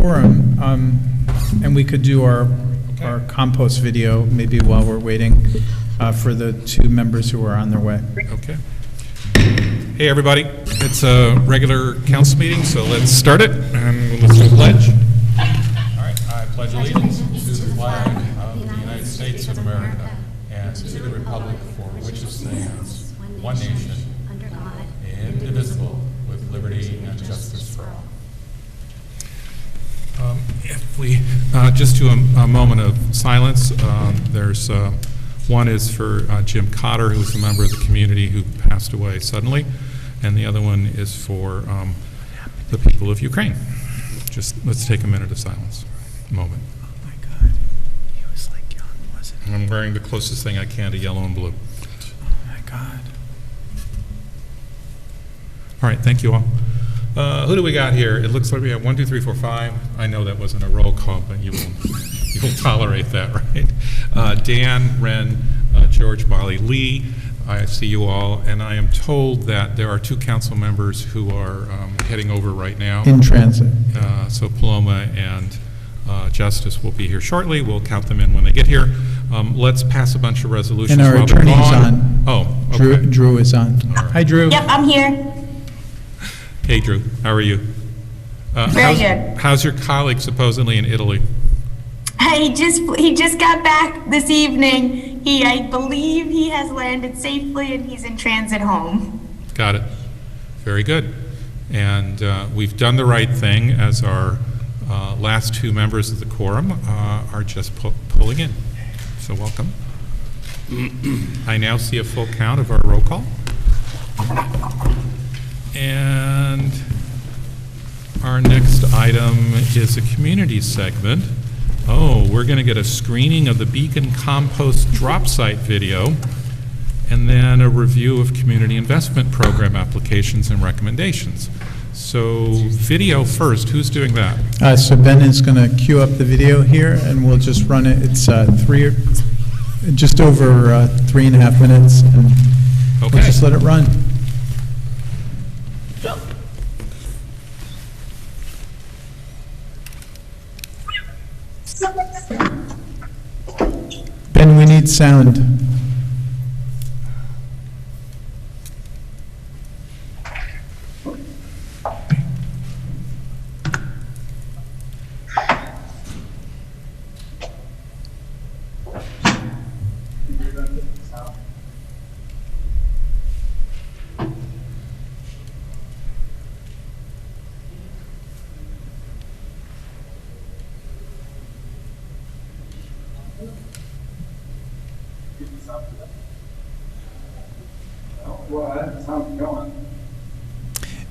quorum, and we could do our compost video maybe while we're waiting for the two members who are on their way. Okay. Hey, everybody. It's a regular council meeting, so let's start it, and let's do a pledge. All right. I pledge allegiance to the flag of the United States of America and to the republic for which it stands, one nation, under God, indivisible, with liberty and justice for all. If we just do a moment of silence, there's one is for Jim Cotter, who was a member of the community who passed away suddenly, and the other one is for the people of Ukraine. Just let's take a minute of silence, moment. Oh my God, he was like young, wasn't he? I'm wearing the closest thing I can to yellow and blue. Oh my God. All right, thank you all. Who do we got here? It looks like we have 1, 2, 3, 4, 5. I know that wasn't a roll call, but you'll tolerate that, right? Dan, Ren, George, Molly, Lee. I see you all, and I am told that there are 2 council members who are heading over right now. In transit. So Paloma and Justice will be here shortly. We'll count them in when they get here. Let's pass a bunch of resolutions. And our while they're attorney's gone. on. Oh, okay. Drew is on. Right. Hi, Drew. Yep, I'm here. Hey, Drew. How are you? Very good. How's your colleague supposedly in Italy? He just got back this evening. I believe he has landed safely and he's in transit home. Got it. Very good. And we've done the right thing, as our last 2 members of the quorum are just pulling in. So welcome. I now see a full count of our roll call. And our next item is a community segment. Oh, we're going to get a screening of the Beacon Compost drop site video, and then a review of community investment program applications and recommendations. So video first. Who's doing that? So Ben is going to queue up the video here, and we'll just run it. It's just over 3.5 minutes, and Okay. we'll just let it run. Ben, we need sound.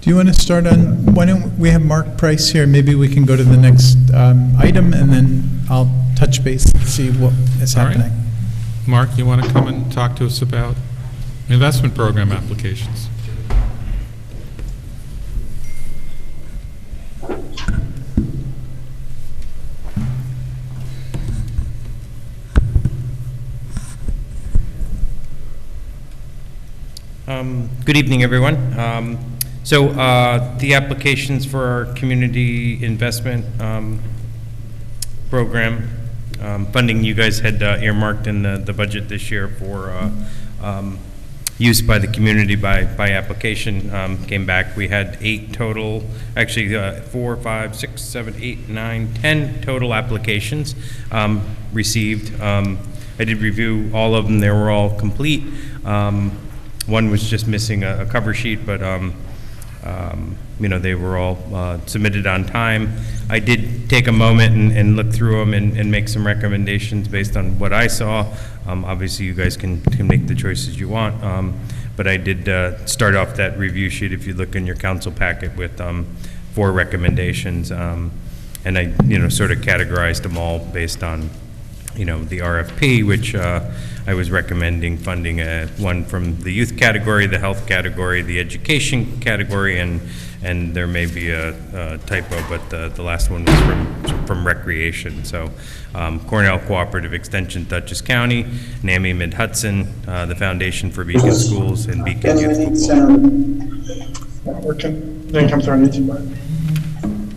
Do you want to start on, why don't we have Mark Price here? Maybe we can go to the next item, and then I'll touch base and see what is All right. happening. Mark, you want to come and talk to us about investment program applications? Good evening, everyone. So the applications for our community investment program funding you guys had earmarked in the budget this year for use by the community by application came back. We had 8 total, actually 4, 5, 6, 7, 8, 9, 10 total applications received. I did review all of them. They were all complete. One was just missing a cover sheet, but you know, they were all submitted on time. I did take a moment and look through them and make some recommendations based on what I saw. Obviously, you guys can make the choices you want, but I did start off that review sheet, if you look in your council packet, with 4 recommendations, and I, you know, sort of categorized them all based on, you know, the RFP, which I was recommending funding one from the youth category, the health category, the education category, and there may be a typo, but the last one was from recreation. So Cornell Cooperative Extension, Dutchess County, NAMI Mid-Hudson, the Foundation for Beacon Schools, and Beacon Youth Football. Not working. Didn't come through on YouTube.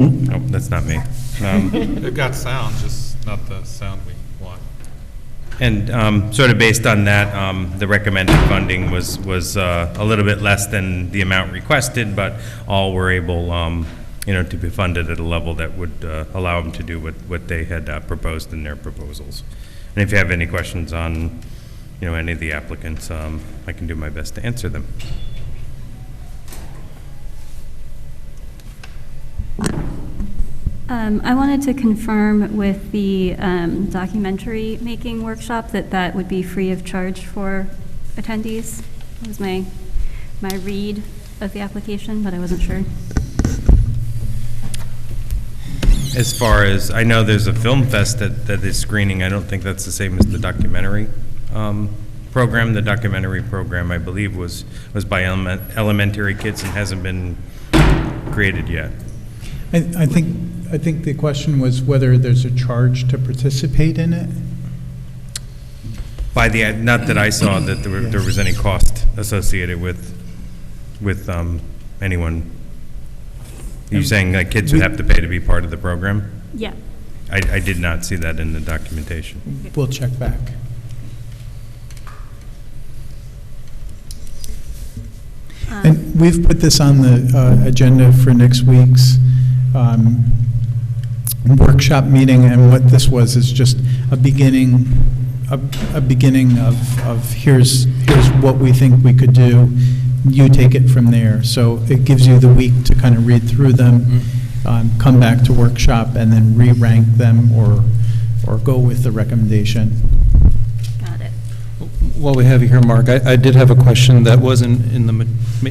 Oh, that's not me. They've got sound, just not the sound we want. And sort of based on that, the recommended funding was a little bit less than the amount requested, but all were able, to be funded at a level that would allow them to do what they had proposed in their proposals. And if you have any questions on, any of the applicants, I can do my best to answer them. I wanted to confirm with the documentary making workshop that would be free of charge for attendees. That was my read of the application, but I wasn't sure. As far as, I know there's a film fest that is screening. I don't think that's the same as the documentary program. The documentary program, I believe, was by elementary kids and hasn't been created yet. I think the question was whether there's a charge to participate in it. Not that I saw that there was any cost associated with anyone. You're saying that kids would have to pay to be part of the program? Yeah. I did not see that in the documentation. We'll check back. And we've put this on the agenda for next week's workshop meeting, and what this was is just a beginning of here's what we think we could do. You take it from there. So it gives you the week to kind of read through them, come back to workshop, and then re-rank them or go with the recommendation. Got it. While we have you here, Mark, I did have a question that wasn't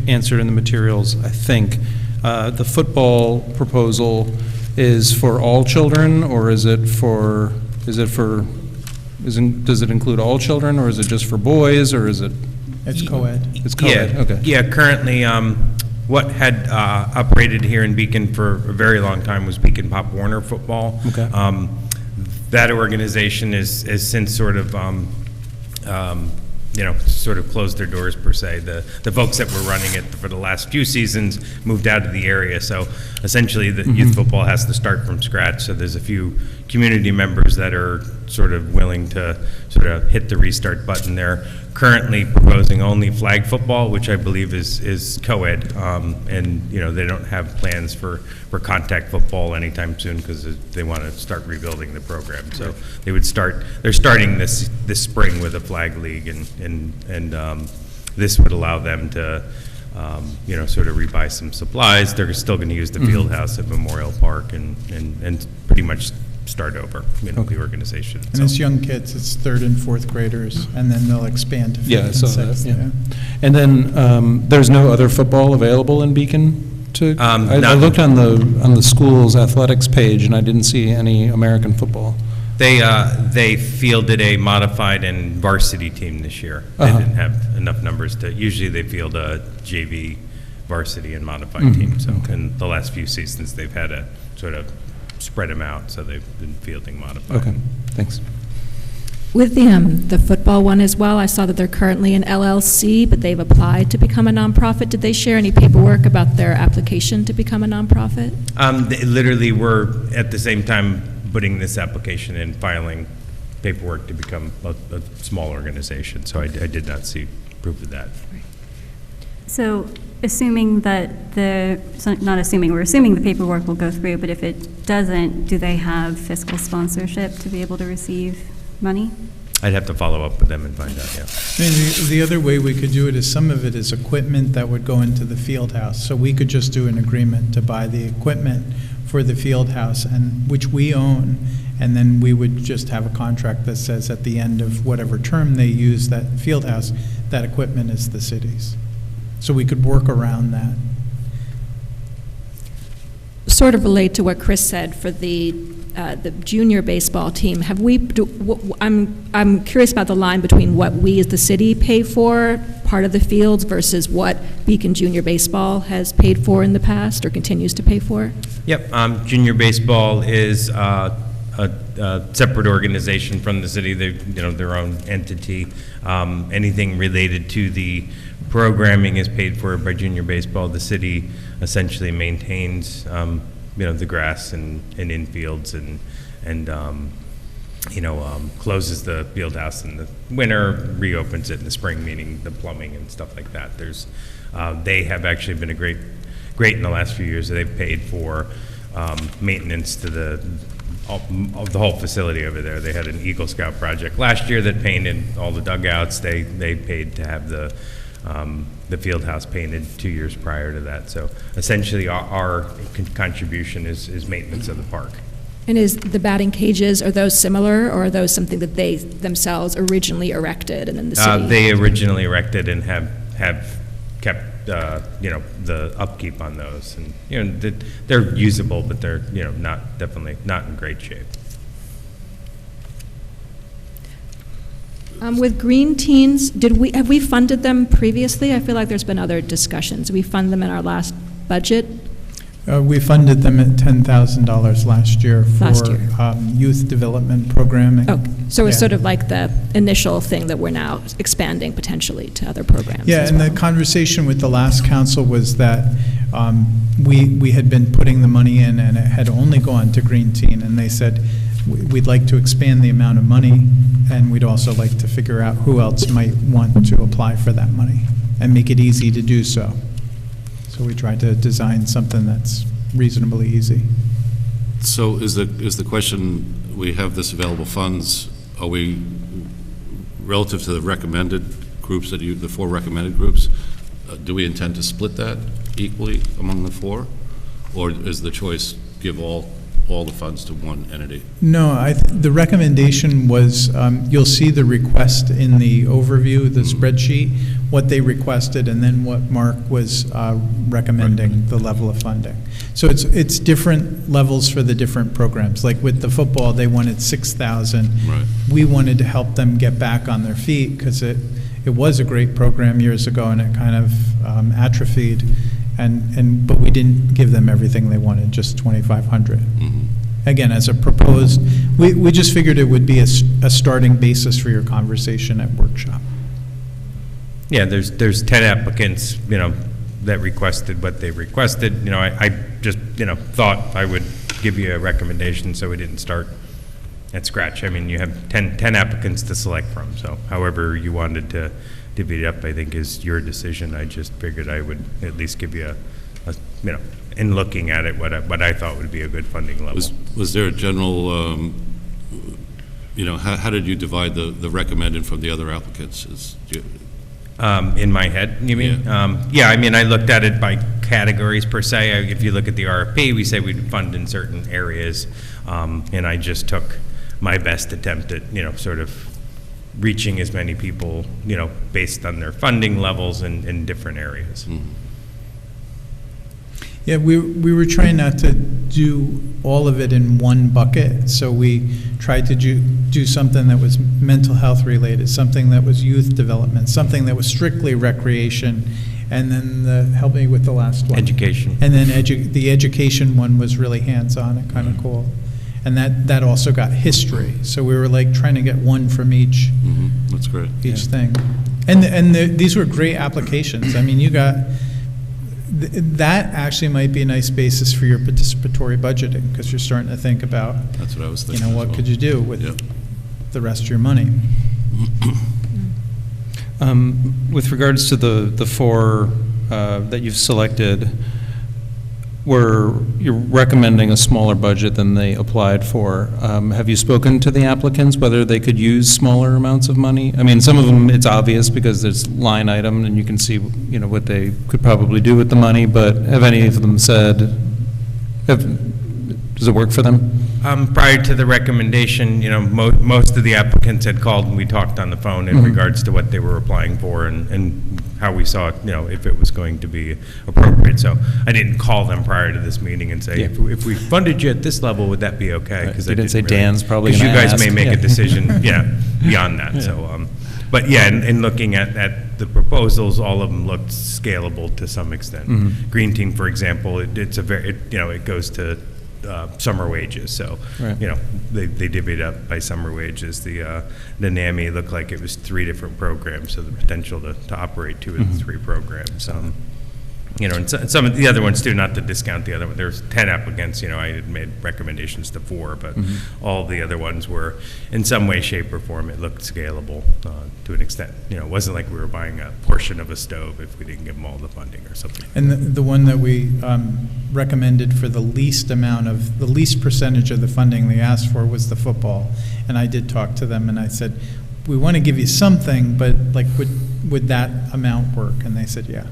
answered in the materials, I think. The football proposal is for all children, or does it include all children, or is it just for boys, or is it? It's co-ed. It's co-ed, Yeah, okay. yeah, currently, what had operated here in Beacon for a very long time was Beacon Pop Warner Football. Okay. That organization is since sort of, sort of closed their doors per se. The folks that were running it for the last few seasons moved out of the area, so essentially the youth football has to start from scratch. So there's a few community members that are sort of willing to sort of hit the restart button. They're currently proposing only flag football, which I believe is co-ed, and they don't have plans for contact football anytime soon because they want to start rebuilding the program. So they're starting this spring with a flag league, and this would allow them to sort of rebuy some supplies. They're still going to use the field house at Memorial Park and pretty much start over, the organization itself. And it's young kids, it's 3rd and 4th graders, and then they'll expand to 5th Yeah, I and saw 6th. that, yeah. And then there's no other football available in Beacon? I looked on the school's athletics page, and I didn't see any American football. They fielded a modified and varsity team this year. They didn't have enough numbers usually they field a JV, varsity, and modified team. So in the last few seasons, they've had to sort of spread them out, so they've been fielding modified. Okay, thanks. With the football one as well, I saw that they're currently an LLC, but they've applied to become a nonprofit. Did they share any paperwork about their application to become a nonprofit? They literally were at the same time putting this application in, filing paperwork to become a small organization. So I did not see proof of that. So assuming that we're assuming the paperwork will go through, but if it doesn't, do they have fiscal sponsorship to be able to receive money? I'd have to follow up with them and find out, yeah. I mean, the other way we could do it is some of it is equipment that would go into the field house. So we could just do an agreement to buy the equipment for the field house, and which we own, and then we would just have a contract that says at the end of whatever term they use that field house, that equipment is the city's. So we could work around that. Sort of relate to what Chris said for the junior baseball team. I'm curious about the line between what we as the city pay for, part of the fields, versus what Beacon Junior Baseball has paid for in the past or continues to pay for. Yep, junior baseball is a separate organization from the city. They, their own entity. Anything related to the programming is paid for by junior baseball. The city essentially maintains the grass and infields and closes the field house in the winter, reopens it in the spring, meaning the plumbing and stuff like that. They have actually been great in the last few years. They've paid for maintenance to of the whole facility over there. They had an Eagle Scout project last year that painted all the dugouts. They paid to have the field house painted 2 years prior to that. So essentially our contribution is maintenance of the park. And is the batting cages, are those similar, or are those something that they themselves originally erected and then the city? They originally erected and have kept the upkeep on those, and they're usable, but they're definitely not in great shape. With Green Teens, have we funded them previously? I feel like there's been other discussions. We fund them in our last budget. We funded them at $10,000 last year for youth development programming. Oh, so it's Yeah. sort of like the initial thing that we're now expanding potentially to other programs. Yeah, as and well. the conversation with the last council was that we had been putting the money in and it had only gone to Green Teen, and they said, we'd like to expand the amount of money, and we'd also like to figure out who else might want to apply for that money and make it easy to do so. So we tried to design something that's reasonably easy. So is the question, we have this available funds, are we, relative to the recommended groups the 4 recommended groups, do we intend to split that equally among the 4? Or is the choice give all the funds to one entity? No, the recommendation was, you'll see the request in the overview, the spreadsheet, what they requested, and then what Mark was recommending, the level of funding. So it's different levels for the different programs. Like with the football, they wanted 6,000. Right. We wanted to help them get back on their feet because it was a great program years ago, and it kind of atrophied. But we didn't give them everything they wanted, just 2,500. Mm-hmm. Again, as a proposed, we just figured it would be a starting basis for your conversation at workshop. Yeah, there's 10 applicants, that requested what they requested. I just, thought I would give you a recommendation so we didn't start at scratch. I mean, you have 10 applicants to select from, so however you wanted to divvy it up, I think is your decision. I just figured I would at least give you in looking at it, what I thought would be a good funding level. Was there a general, how did you divide the recommended from the other applicants? In my head, you mean? Yeah, I mean, I looked at it by categories per se. If you look at the RFP, we say we'd fund in certain areas, and I just took my best attempt at, sort of reaching as many people, based on their funding levels in different areas. Mm-hmm. Yeah, we were trying not to do all of it in one bucket, so we tried to do something that was mental health related, something that was youth development, something that was strictly recreation, and then help me with the last one. Education. And then the education one was really hands-on and kind of cool. And that also got history, so we were like trying to get one from each. Mm-hmm. That's great. Each thing. And these were great applications. I mean, you got... that actually might be a nice basis for your participatory budgeting, because you're starting to think about, That's what I was thinking. what could you do with the rest of your money? With regards to the 4 that you've selected, you're recommending a smaller budget than they applied for. Have you spoken to the applicants whether they could use smaller amounts of money? I mean, some of them it's obvious because there's line item and you can see what they could probably do with the money. But have any of them said, does it work for them? Prior to the recommendation, most of the applicants had called and we talked on the phone in regards to what they were applying for and how we saw it, if it was going to be appropriate. So I didn't call them prior to this meeting and say, if we funded you at this level, would that be okay? Because you didn't say Dan's probably going to ask. Because you guys may make a decision, beyond that. Yeah. So, but yeah, in looking at the proposals, all of them looked scalable to some extent. Mm-hmm. Green Team, for example, it goes to summer wages, so right. They divvied up by summer wages. The NAMI looked like it was 3 different programs, so the potential to operate 2 of the 3 programs. And some of the other ones too, not to discount the other one, there's 10 applicants, I had made recommendations to 4, but all the other ones were, in some way, shape, or form, it looked scalable to an extent. It wasn't like we were buying a portion of a stove if we didn't give them all the funding or something. And the one that we recommended for the least percentage of the funding they asked for was the football. And I did talk to them and I said, we want to give you something, but like, would that amount work? And they said, yeah.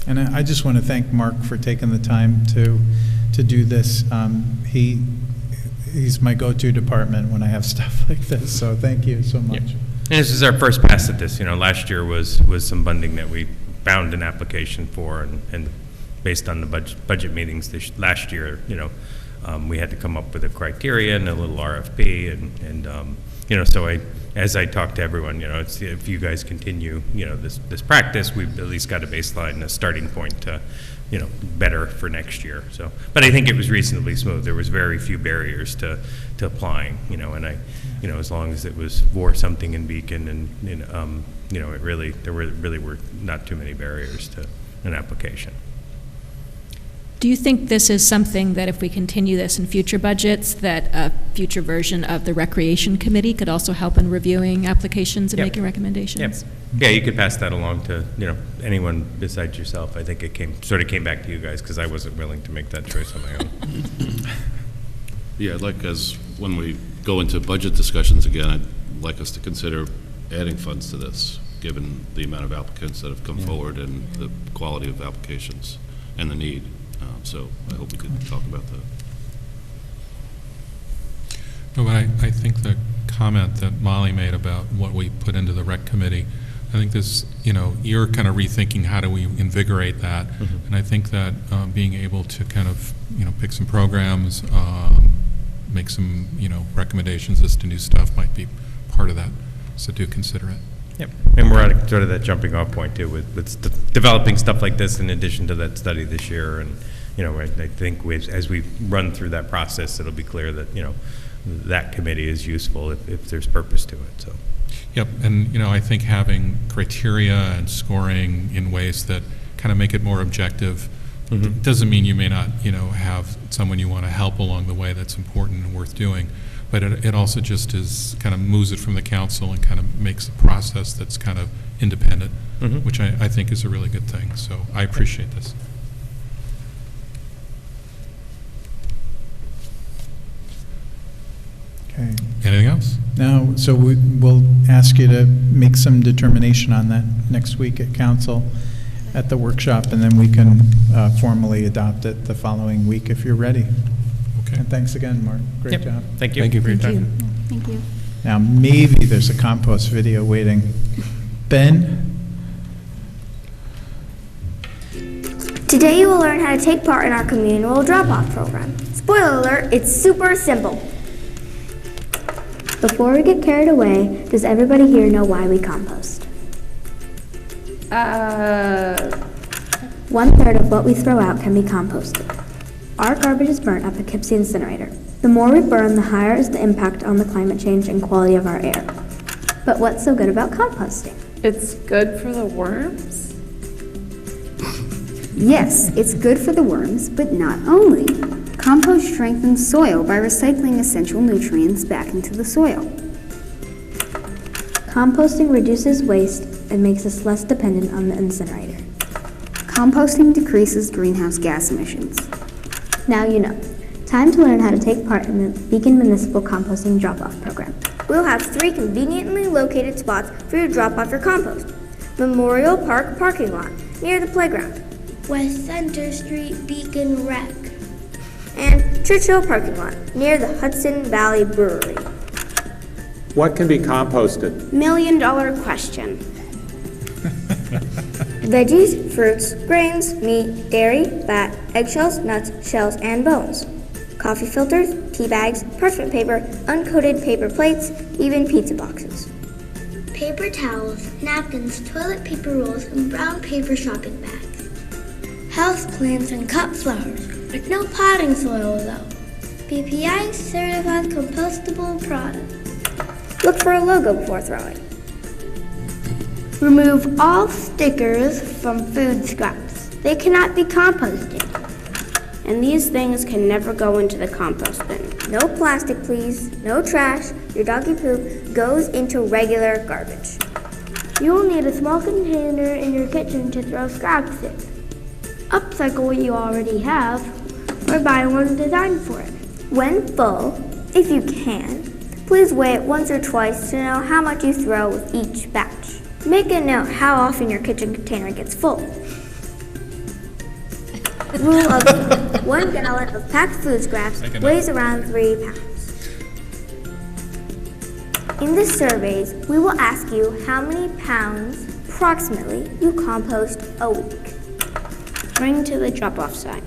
And I just want to thank Mark for taking the time to do this. He's my go-to department when I have stuff like this, so thank you so much. Yeah. And this is our first pass at this. Last year was some funding that we found an application for, and based on the budget meetings last year, we had to come up with a criteria and a little RFP, and so as I talk to everyone, it's, if you guys continue, this practice, we've at least got a baseline, a starting point to, better for next year. So, but I think it was reasonably smooth. There was very few barriers to applying, and as long as it was for something in Beacon, and there really were not too many barriers to an application. Do you think this is something that if we continue this in future budgets, that a future version of the Recreation Committee could also help in reviewing applications and making recommendations? Yep. Yeah, you could pass that along to, anyone besides yourself. I think it came back to you guys because I wasn't willing to make that choice on my own. Yeah, I'd like when we go into budget discussions again, I'd like us to consider adding funds to this, given the amount of applicants that have come forward and the quality of applications and the need. So I hope we could talk about that. No, but I think the comment that Molly made about what we put into the rec committee, I think this, you're kind of rethinking how do we invigorate that. And I think that being able to kind of, pick some programs, make some, recommendations as to new stuff might be part of that. So do consider it. Yep, and we're at sort of that jumping off point too with developing stuff like this in addition to that study this year. And, I think as we run through that process, it'll be clear that, that committee is useful if there's purpose to it, so. Yep, and, I think having criteria and scoring in ways that kind of make it more objective doesn't mean you may not, have someone you want to help along the way that's important and worth doing. But it also just is kind of moves it from the council and kind of makes the process that's kind of independent, which I think is a really good thing. So I appreciate this. Okay. Anything else? Now, so we'll ask you to make some determination on that next week at council at the workshop, and then we can formally adopt it the following week if you're ready. Okay. And thanks again, Mark. Great job. Thank you. Thank you for your Thank time. you. Thank you. Now, maybe there's a compost video waiting. Ben? Today you will learn how to take part in our communal drop-off program. Spoiler alert, it's super simple. Before we get carried away, does everybody here know why we compost? 1/3 of what we throw out can be composted. Our garbage is burnt at Poughkeepsie Incinerator. The more we burn, the higher is the impact on the climate change and quality of our air. But what's so good about composting? It's good for the worms? Yes, it's good for the worms, but not only. Compost strengthens soil by recycling essential nutrients back into the soil. Composting reduces waste and makes us less dependent on the incinerator. Composting decreases greenhouse gas emissions. Now you know. Time to learn how to take part in the Beacon Municipal Composting Drop-Off Program. We'll have 3 conveniently located spots for you to drop off your compost. Memorial Park parking lot, near the playground. West Center Street Beacon Rec. And Churchill parking lot, near the Hudson Valley Brewery. What can be composted? $1 million question. Veggies, fruits, grains, meat, dairy, fat, eggshells, nuts, shells, and bones. Coffee filters, tea bags, parchment paper, uncoated paper plates, even pizza boxes. Paper towels, napkins, toilet paper rolls, and brown paper shopping bags. Houseplants and cut flowers, but no potting soil though. BPI certified compostable product. Look for a logo before throwing. Remove all stickers from food scraps. They cannot be composted. And these things can never go into the compost bin. No plastic, please. No trash. Your doggy poop goes into regular garbage. You will need a small container in your kitchen to throw scraps in. Upcycle what you already have, or buy one designed for it. When full, if you can, please weigh it once or twice to know how much you throw with each batch. Make a note how often your kitchen container gets full. Rule of thumb, 1 gallon of packed food scraps weighs around 3 pounds. In the surveys, we will ask you how many pounds, approximately, you compost a week. Bring to the drop-off site.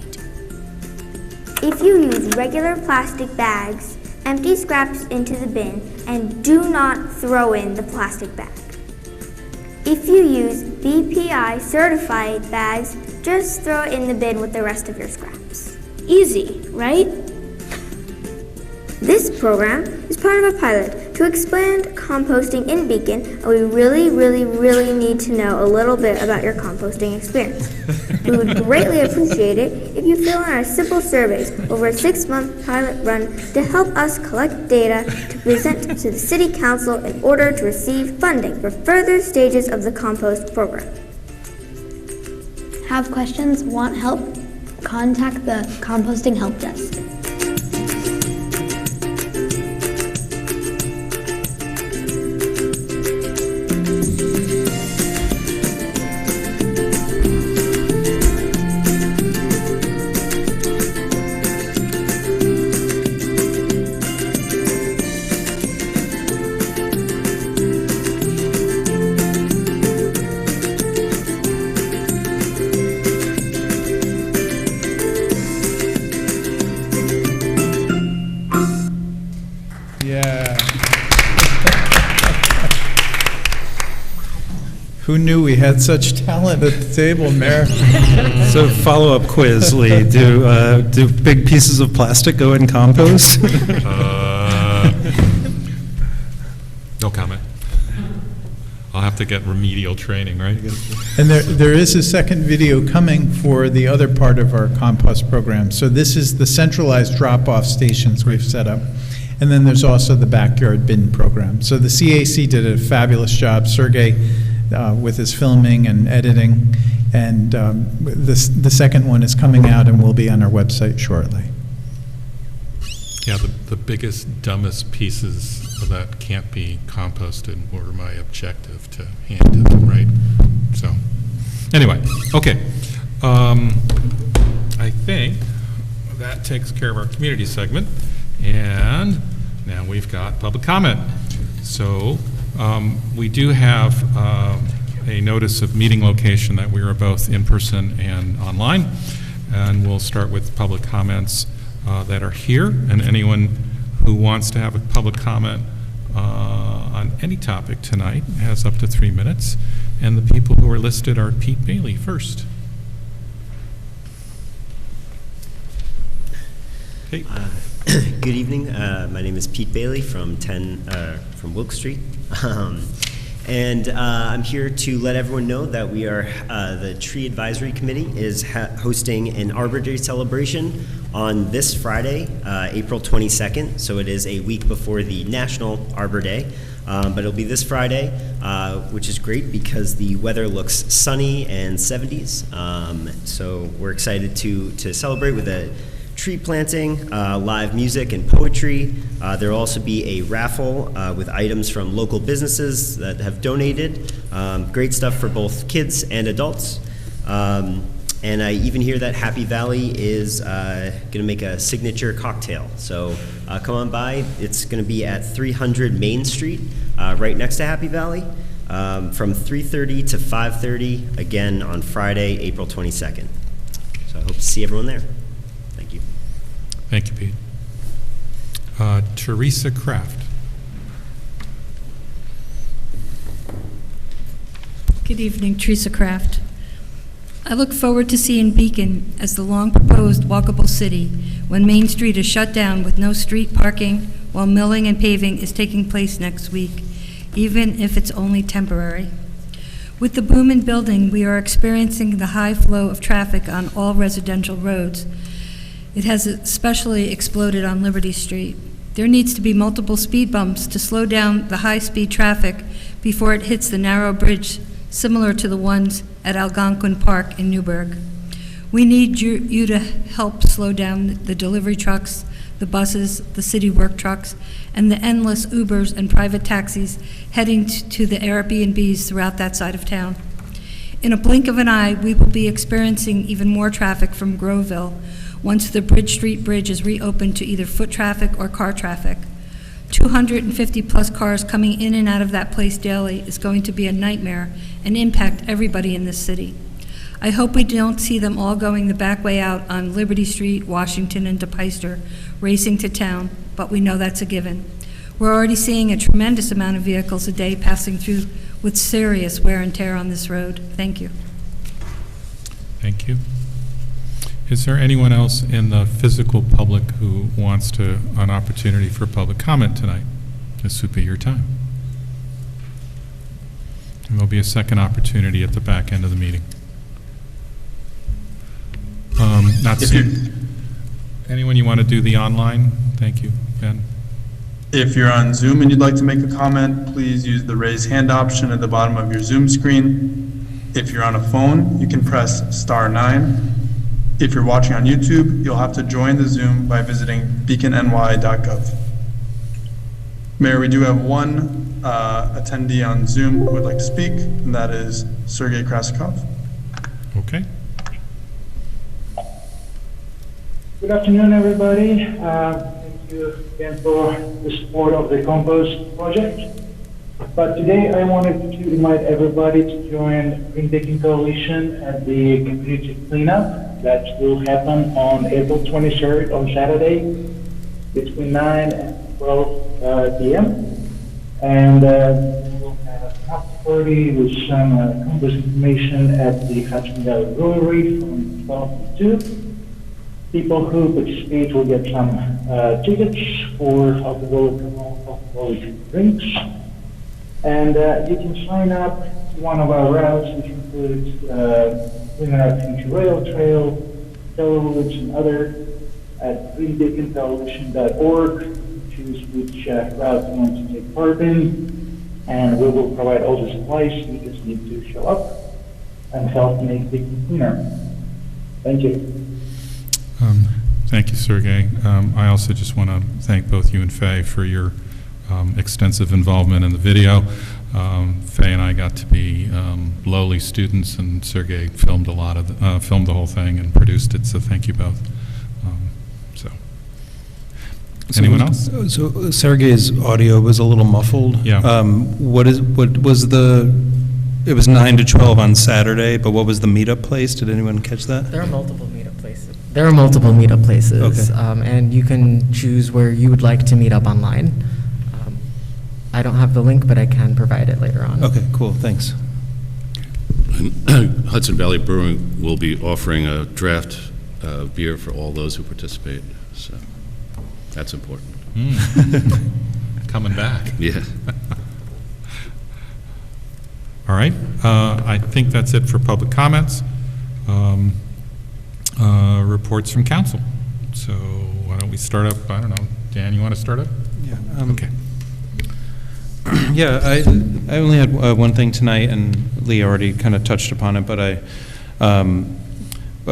If you use regular plastic bags, empty scraps into the bin and do not throw in the plastic bag. If you use BPI certified bags, just throw it in the bin with the rest of your scraps. Easy, right? This program is part of a pilot to expand composting in Beacon, and we really need to know a little bit about your composting experience. We would greatly appreciate it if you fill in our simple surveys over a 6-month pilot run to help us collect data to present to the City Council in order to receive funding for further stages of the compost program. Have questions? Want help? Contact the Composting Help Desk. Who knew we had such talent at the table, Mayor? So follow-up quiz, Lee. Do big pieces of plastic go in compost? No comment. I'll have to get remedial training, right? And there is a second video coming for the other part of our compost program. So this is the centralized drop-off stations we've set up. And then there's also the backyard bin program. So the CAC did a fabulous job. Sergey, with his filming and editing, and the second one is coming out and will be on our website shortly. Yeah, the biggest, dumbest pieces of that can't be composted were my objective to hand to them, right? So, anyway, okay. I think that takes care of our community segment, and now we've got public comment. So, we do have a notice of meeting location that we are both in person and online, and we'll start with public comments that are here, and anyone who wants to have a public comment on any topic tonight has up to 3 minutes, and the people who are listed are Pete Bailey first. Hey. Good evening. My name is Pete Bailey from Wilk Street. And I'm here to let everyone know that we are, the Tree Advisory Committee is hosting an Arbor Day celebration on this Friday, April 22nd. So it is a week before the National Arbor Day. But it'll be this Friday, which is great because the weather looks sunny and 70s. So we're excited to celebrate with a tree planting, live music and poetry. There will also be a raffle with items from local businesses that have donated. Great stuff for both kids and adults. And I even hear that Happy Valley is going to make a signature cocktail. So come on by. It's going to be at 300 Main Street, right next to Happy Valley, from 3:30 to 5:30, again on Friday, April 22nd. So I hope to see everyone there. Thank you, Pete. Teresa Kraft. Good evening, Teresa Kraft. I look forward to seeing Beacon as the long-proposed walkable city when Main Street is shut down with no street parking while milling and paving is taking place next week, even if it's only temporary. With the boom in building, we are experiencing the high flow of traffic on all residential roads. It has especially exploded on Liberty Street. There needs to be multiple speed bumps to slow down the high-speed traffic before it hits the narrow bridge, similar to the ones at Algonquin Park in Newburgh. We need you to help slow down the delivery trucks, the buses, the city work trucks, and the endless Ubers and private taxis heading to the Airbnbs throughout that side of town. In a blink of an eye, we will be experiencing even more traffic from Groveville once the Bridge Street Bridge is reopened to either foot traffic or car traffic. 250 plus cars coming in and out of that place daily is going to be a nightmare and impact everybody in this city. I hope we don't see them all going the back way out on Liberty Street, Washington, and DePeyster, racing to town, but we know that's a given. We're already seeing a tremendous amount of vehicles a day passing through with serious wear and tear on this road. Thank you. Thank you. Is there anyone else in the physical public who wants an opportunity for public comment tonight? This would be your time. And there'll be a second opportunity at the back end of the meeting. Not seeing. Anyone you want to do the online? Thank you, Ben. If you're on Zoom and you'd like to make a comment, please use the raise hand option at the bottom of your Zoom screen. If you're on a phone, you can press *9. If you're watching on YouTube, you'll have to join the Zoom by visiting beaconny.gov. Mayor, we do have one attendee on Zoom who would like to speak, and that is Sergey Krasikov. Okay. Good afternoon, everybody. Thank you again for the support of the Compost project. But today I wanted to invite everybody to join Green Taking Coalition at the community cleanup that will happen on April 23rd on Saturday between 9 and 12 p.m. And we'll have an after party with some compost information at the Hudson Valley Brewery from 12 to 2. People who participate will get some tickets for alcoholic drinks. And you can sign up to one of our routes, which includes Cleaner Up Future Rail Trail, Fellow Woods, and other at greenbeaconcoalition.org. Choose which route you want to take part in, and we will provide all the supplies. You just need to show up and help make Beacon cleaner. Thank you. Thank you, Sergey. I also just want to thank both you and Faye for your extensive involvement in the video. Faye and I got to be lowly students, and Sergey filmed a lot of filmed the whole thing and produced it. So thank you both. Anyone else? So Sergey's audio was a little muffled. Yeah. What was the? It was 9 to 12 on Saturday, but what was the meetup place? Did anyone catch that? There are multiple meetup places. Okay. And you can choose where you would like to meet up online. I don't have the link, but I can provide it later on. Okay, cool, thanks. And Hudson Valley Brewing will be offering a draft beer for all those who participate, so that's important. Coming back. Yeah. All right, I think that's it for public comments. Reports from council. So why don't we start up, I don't know, Dan, you want to start up? Yeah. Okay. Yeah, I only had one thing tonight, and Lee already kind of touched upon it, but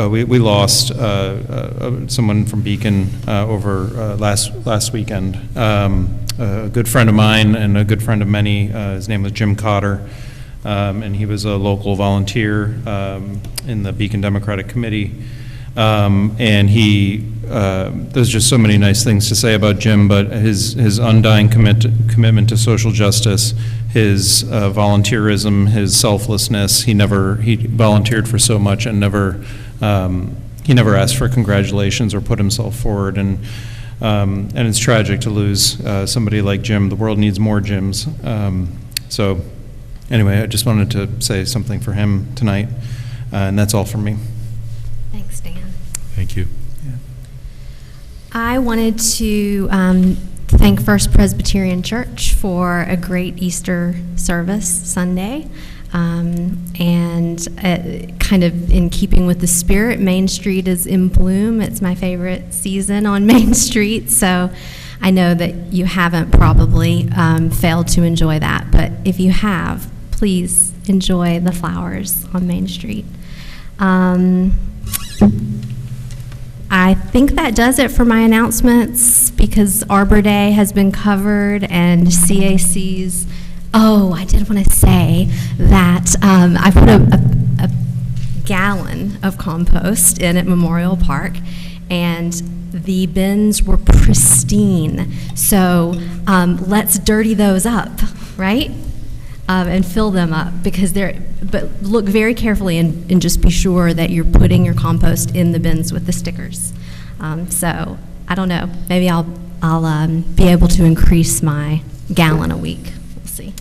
we lost someone from Beacon over last weekend. A good friend of mine and a good friend of many. His name was Jim Cotter, and he was a local volunteer in the Beacon Democratic Committee. And there's just so many nice things to say about Jim, but his undying commitment to social justice, his volunteerism, his selflessness, he volunteered for so much and he never asked for congratulations or put himself forward. And it's tragic to lose somebody like Jim. The world needs more Jims. So anyway, I just wanted to say something for him tonight. And that's all from me. Thanks, Dan. Thank you. I wanted to thank First Presbyterian Church for a great Easter service Sunday. And kind of in keeping with the spirit, Main Street is in bloom. It's my favorite season on Main Street, so I know that you haven't probably failed to enjoy that, but if you have, please enjoy the flowers on Main Street. I think that does it for my announcements, because Arbor Day has been covered and CAC's. Oh, I did want to say that I put a gallon of compost in at Memorial Park, and the bins were pristine. So let's dirty those up, right? And fill them up, because but look very carefully and just be sure that you're putting your compost in the bins with the stickers. So I don't know, maybe I'll be able to increase my gallon a week. We'll see.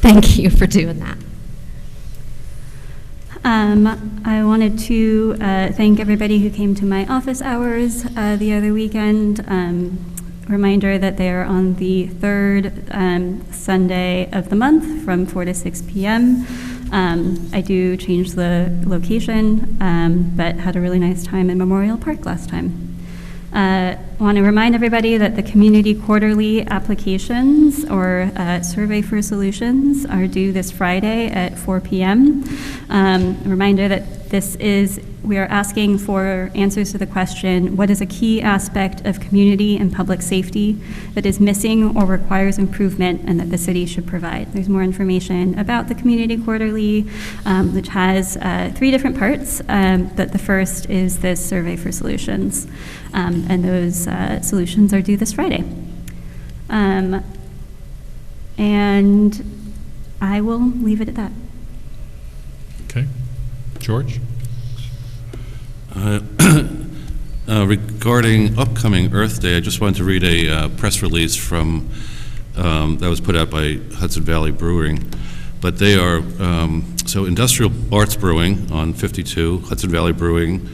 Thank you for doing that. I wanted to thank everybody who came to my office hours the other weekend. Reminder that they are on the third Sunday of the month from 4 to 6 p.m. I do change the location, but had a really nice time in Memorial Park last time. I want to remind everybody that the community quarterly applications or survey for solutions are due this Friday at 4 p.m. Reminder that we are asking for answers to the question, what is a key aspect of community and public safety that is missing or requires improvement and that the city should provide? There's more information about the community quarterly, which has 3 different parts, but the first is this survey for solutions, and those solutions are due this Friday. And I will leave it at that. Okay. George? Regarding upcoming Earth Day, I just wanted to read a press release from that was put out by Hudson Valley Brewing. But they are, so Industrial Arts Brewing on 52, Hudson Valley Brewing,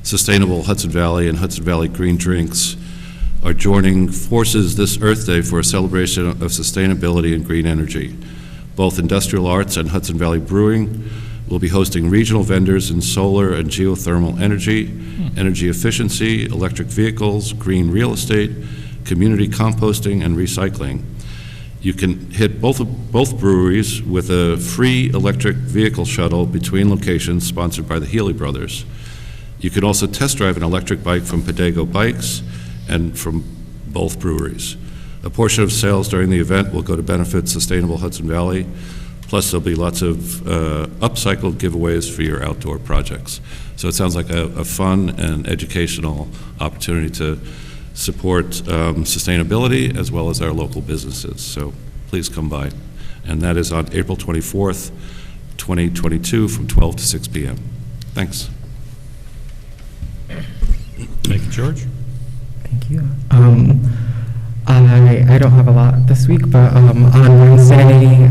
Sustainable Hudson Valley, and Hudson Valley Green Drinks are joining forces this Earth Day for a celebration of sustainability and green energy. Both Industrial Arts and Hudson Valley Brewing will be hosting regional vendors in solar and geothermal energy, energy efficiency, electric vehicles, green real estate, community composting, and recycling. You can hit both breweries with a free electric vehicle shuttle between locations sponsored by the Healy Brothers. You can also test drive an electric bike from Pedego Bikes and from both breweries. A portion of sales during the event will go to benefit Sustainable Hudson Valley. Plus, there'll be lots of upcycled giveaways for your outdoor projects. So it sounds like a fun and educational opportunity to support sustainability as well as our local businesses. So please come by. And that is on April 24th, 2022 from 12 to 6 p.m. Thanks. Thank you, George. Thank you. I don't have a lot this week, but on Wednesday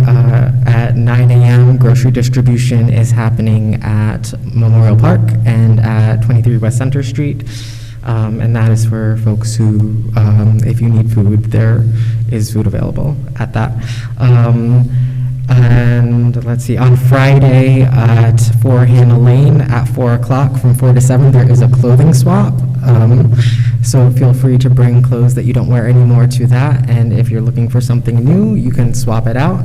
at 9 a.m., grocery distribution is happening at Memorial Park and at 23 West Center Street. And that is for folks who, if you need food, there is food available at that. And let's see, on Friday at 4 Hannah Lane at 4 o'clock from 4 to 7, there is a clothing swap. So feel free to bring clothes that you don't wear anymore to that. And if you're looking for something new, you can swap it out.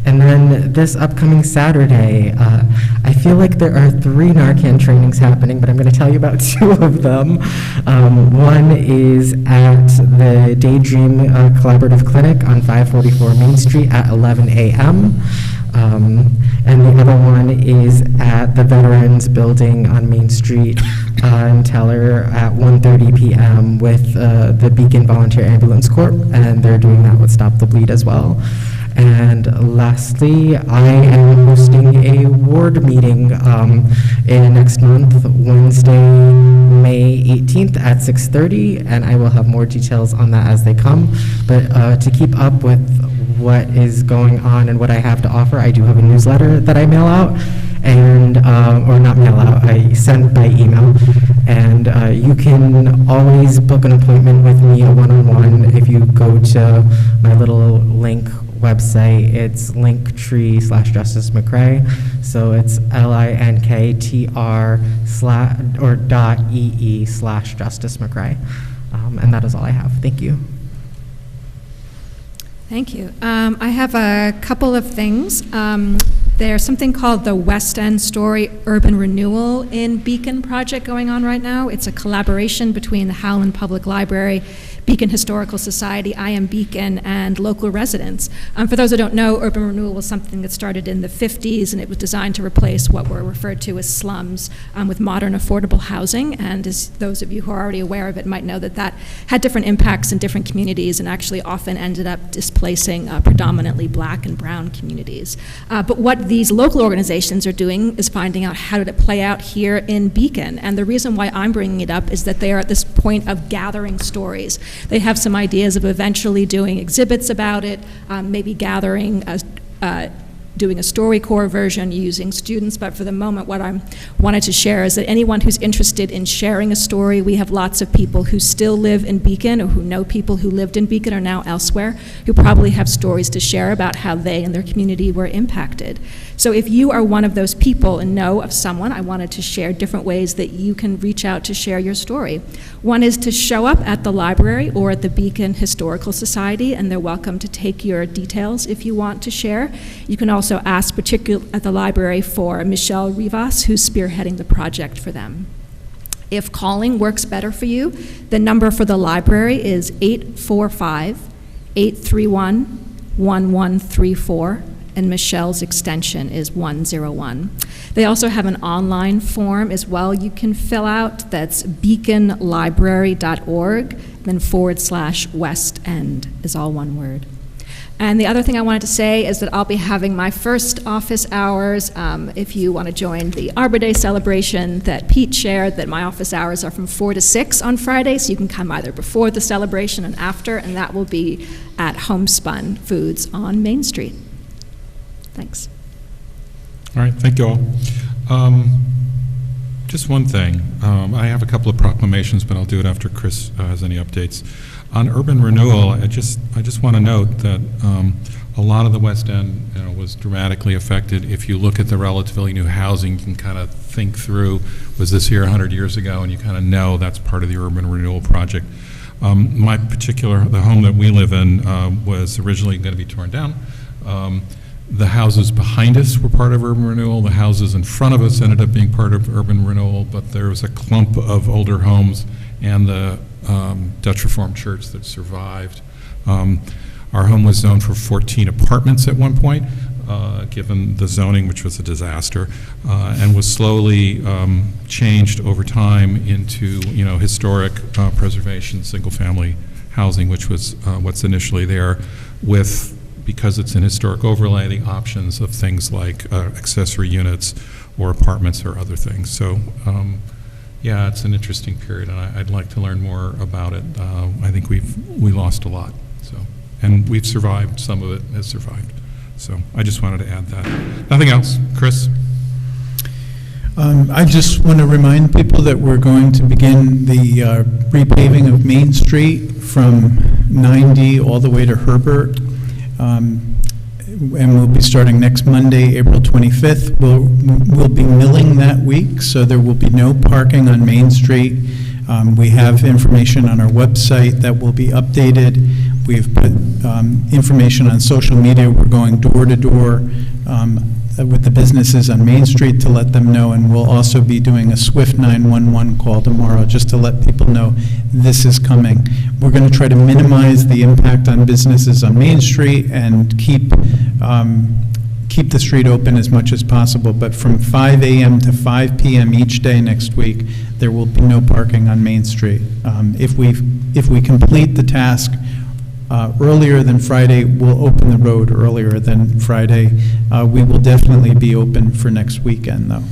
And then this upcoming Saturday, I feel like there are 3 Narcan trainings happening, but I'm going to tell you about 2 of them. One is at the Daydream Collaborative Clinic on 544 Main Street at 11 a.m. And the other one is at the Veterans Building on Main Street in Teller at 1:30 p.m. with the Beacon Volunteer Ambulance Corps, and they're doing that with Stop the Bleed as well. And lastly, I am hosting a ward meeting next month, Wednesday, May 18th at 6:30, and I will have more details on that as they come. But to keep up with what is going on and what I have to offer, I do have a newsletter that I mail out, and or not mail out, I send by email, and you can always book an appointment with me, a one-on-one, if you go to my little link website. It's linktree/Justice McCrae, so it's linktr.ee/Justice McCrae, and that is all I have. Thank you. Thank you. I have a couple of things. There's something called the West End Story Urban Renewal in Beacon project going on right now. It's a collaboration between the Howland Public Library, Beacon Historical Society, I Am Beacon, and local residents. For those who don't know, urban renewal was something that started in the 50s, and it was designed to replace what were referred to as slums with modern affordable housing. And as those of you who are already aware of it might know, that that had different impacts in different communities and actually often ended up displacing predominantly black and brown communities. But what these local organizations are doing is finding out how did it play out here in Beacon. And the reason why I'm bringing it up is that they are at this point of gathering stories. They have some ideas of eventually doing exhibits about it, maybe gathering, doing a StoryCorps version using students, but for the moment what I wanted to share is that anyone who's interested in sharing a story, we have lots of people who still live in Beacon or who know people who lived in Beacon or now elsewhere who probably have stories to share about how they and their community were impacted. So if you are one of those people and know of someone, I wanted to share different ways that you can reach out to share your story. One is to show up at the library or at the Beacon Historical Society, and they're welcome to take your details if you want to share. You can also ask particularly at the library for Michelle Rivas, who's spearheading the project for them. If calling works better for you, the number for the library is 845-831-1134. and Michelle's extension is 101. They also have an online form as well you can fill out. That's beaconlibrary.org, then /West End is all one word. And the other thing I wanted to say is that I'll be having my first office hours. If you want to join the Arbor Day celebration that Pete shared, that my office hours are from 4 to 6 on Friday, so you can come either before the celebration and after, and that will be at Homespun Foods on Main Street. Thanks. All right, thank you all. Just one thing. I have a couple of proclamations, but I'll do it after Chris has any updates. On urban renewal, I just want to note that a lot of the West End was dramatically affected. If you look at the relatively new housing, you can kind of think through, was this here 100 years ago? And you kind of know that's part of the urban renewal project. The home that we live in was originally going to be torn down. The houses behind us were part of urban renewal. The houses in front of us ended up being part of urban renewal, but there was a clump of older homes and the Dutch Reformed Church that survived. Our home was zoned for 14 apartments at one point, given the zoning, which was a disaster, and was slowly changed over time into historic preservation, single-family housing, which was what's initially there, with, because it's an historic overlay, the options of things like accessory units or apartments or other things. So yeah, it's an interesting period, and I'd like to learn more about it. I think we lost a lot, so, and we've survived. Some of it has survived. So I just wanted to add that. Nothing else, Chris? I just want to remind people that we're going to begin the repaving of Main Street from 90 all the way to Herbert. And we'll be starting next Monday, April 25th. We'll be milling that week, so there will be no parking on Main Street. We have information on our website that will be updated. We've put information on social media. We're going door to door with the businesses on Main Street to let them know, and we'll also be doing a swift 911 call tomorrow just to let people know this is coming. We're going to try to minimize the impact on businesses on Main Street and keep the street open as much as possible, but from 5 a.m. to 5 p.m. each day next week, there will be no parking on Main Street. If we complete the task earlier than Friday, we'll open the road earlier than Friday. We will definitely be open for next weekend, though.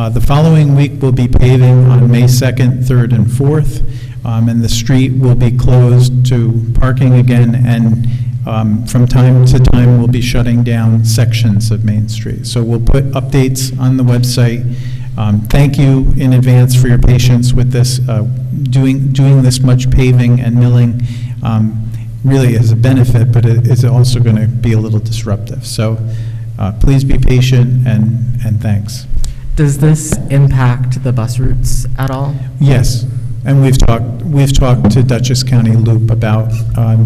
The following week, we'll be paving on May 2nd, 3rd, and 4th, and the street will be closed to parking again, and from time to time, we'll be shutting down sections of Main Street. So we'll put updates on the website. Thank you in advance for your patience with this. Doing this much paving and milling really is a benefit, but it is also going to be a little disruptive. So please be patient, and thanks. Does this impact the bus routes at all? Yes, and we've talked to Dutchess County Loop about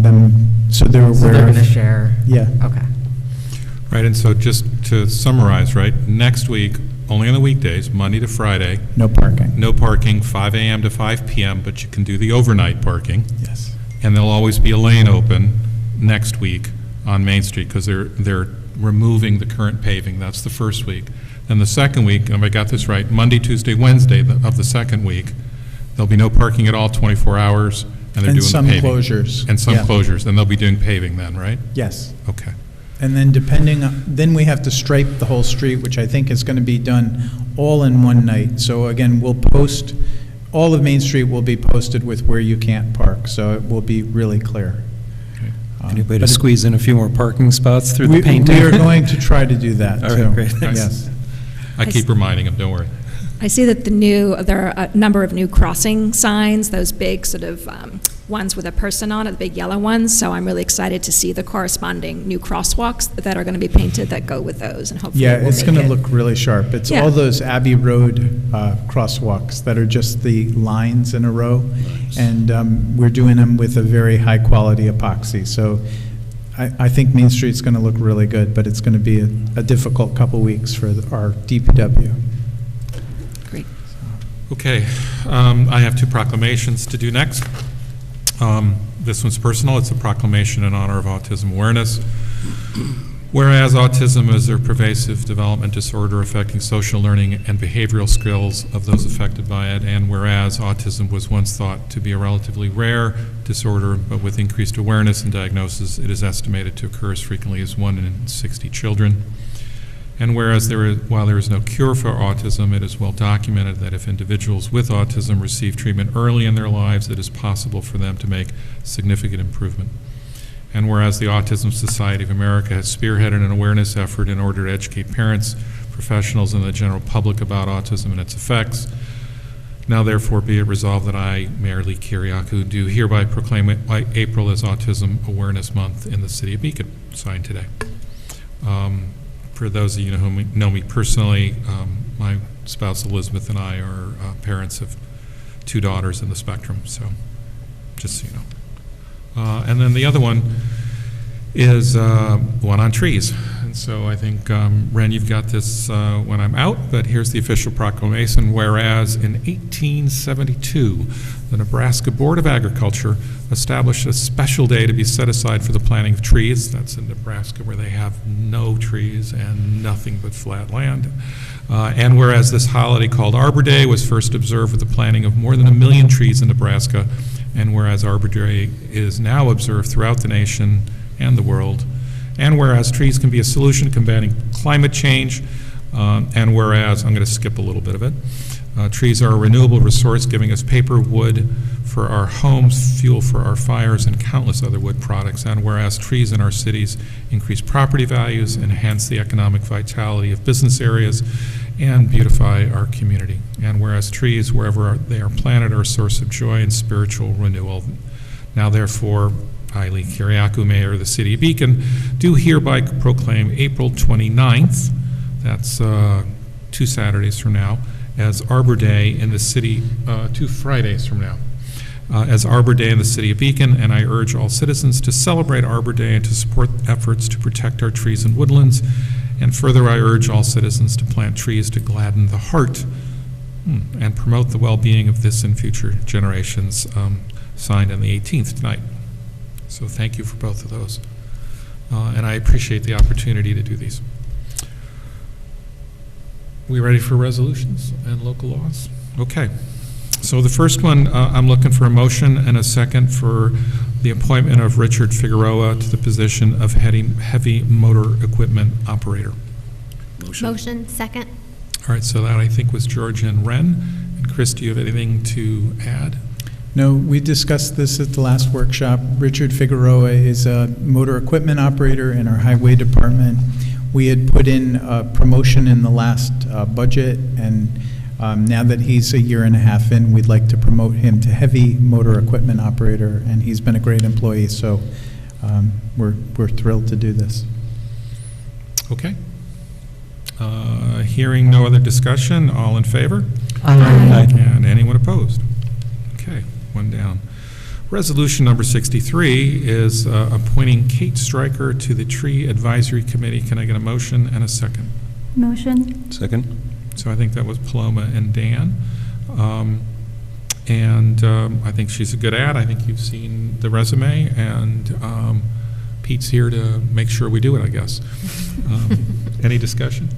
them, so they're aware. So they're going to share? Yeah. Okay. Right, and so just to summarize, right, next week, only on the weekdays, Monday to Friday. No parking. No parking, 5 a.m. to 5 p.m., but you can do the overnight parking. Yes. And there'll always be a lane open next week on Main Street because they're removing the current paving. That's the first week. Then the second week, if I got this right, Monday, Tuesday, Wednesday of the second week, there'll be no parking at all, 24 hours, and they're doing some the paving. Closures. And some Yeah. closures, and they'll be doing paving then, right? Yes. Okay. And then then we have to stripe the whole street, which I think is going to be done all in one night. So again, we'll post, all of Main Street will be posted with where you can't park, so it will be really clear. Any way to squeeze in a few more parking spots through the painting? We are going to try to do that, All too. right, great, thanks. Yes. I keep reminding them, don't worry. I see that there are a number of new crossing signs, those big sort of ones with a person on it, the big yellow ones. So I'm really excited to see the corresponding new crosswalks that are going to be painted that go with those, and hopefully Yeah, we'll it's make going to it- look really sharp. It's Yeah. all those Abbey Road crosswalks that are just the lines in a row. And we're doing them with a very high-quality epoxy. So I think Main Street's going to look really good, but it's going to be a difficult couple weeks for our DPW. Great. Okay, I have two proclamations to do next. This one's personal. It's a proclamation in honor of Autism Awareness. Whereas autism is a pervasive development disorder affecting social learning and behavioral skills of those affected by it, and whereas autism was once thought to be a relatively rare disorder, but with increased awareness and diagnosis, it is estimated to occur as frequently as 1 in 60 children. And whereas while there is no cure for autism, it is well documented that if individuals with autism receive treatment early in their lives, it is possible for them to make significant improvement. And whereas the Autism Society of America has spearheaded an awareness effort in order to educate parents, professionals, and the general public about autism and its effects, now therefore be it resolved that I, Mayor Lee Kyriakou, do hereby proclaim April as Autism Awareness Month in the City of Beacon, signed today. For those of you who know me personally, my spouse Elizabeth and I are parents of 2 daughters in the spectrum, so just so you know. And then the other one is one on trees. And so I think, Ren, you've got this when I'm out, but here's the official proclamation. Whereas in 1872, the Nebraska Board of Agriculture established a special day to be set aside for the planting of trees. That's in Nebraska, where they have no trees and nothing but flat land. And whereas this holiday called Arbor Day was first observed with the planting of more than 1 million trees in Nebraska, and whereas Arbor Day is now observed throughout the nation and the world, and whereas trees can be a solution to combating climate change, and whereas, I'm going to skip a little bit of it, trees are a renewable resource giving us paper, wood for our homes, fuel for our fires, and countless other wood products, and whereas trees in our cities increase property values, enhance the economic vitality of business areas, and beautify our community. And whereas trees, wherever they are planted, are a source of joy and spiritual renewal. Now therefore, I, Lee Kyriakou, Mayor of the City of Beacon, do hereby proclaim April 29th, that's 2 Saturdays from now, as Arbor Day in the city, 2 Fridays from now, as Arbor Day in the City of Beacon, and I urge all citizens to celebrate Arbor Day and to support efforts to protect our trees and woodlands. And further, I urge all citizens to plant trees to gladden the heart and promote the well-being of this and future generations, signed on the 18th tonight. So thank you for both of those. And I appreciate the opportunity to do these. We ready for resolutions and local laws? Okay. So the first one, I'm looking for a motion and a second for the appointment of Richard Figueroa to the position of heavy motor equipment operator. Motion, second. All right, so that I think was George and Ren. And Chris, do you have anything to add? No, we discussed this at the last workshop. Richard Figueroa is a motor equipment operator in our highway department. We had put in a promotion in the last budget, and now that he's a year and a half in, we'd like to promote him to heavy motor equipment operator, and he's been a great employee, so we're thrilled to do this. Okay. Hearing no other discussion, all in favor? Aye. And anyone opposed? Okay, one down. Resolution number 63 is appointing Kate Stryker to the Tree Advisory Committee. Can I get a motion and a second? Motion. Second. So I think that was Paloma and Dan. I think she's a good ad. I think you've seen the resume, and Pete's here to make sure we do it, I guess. Any discussion?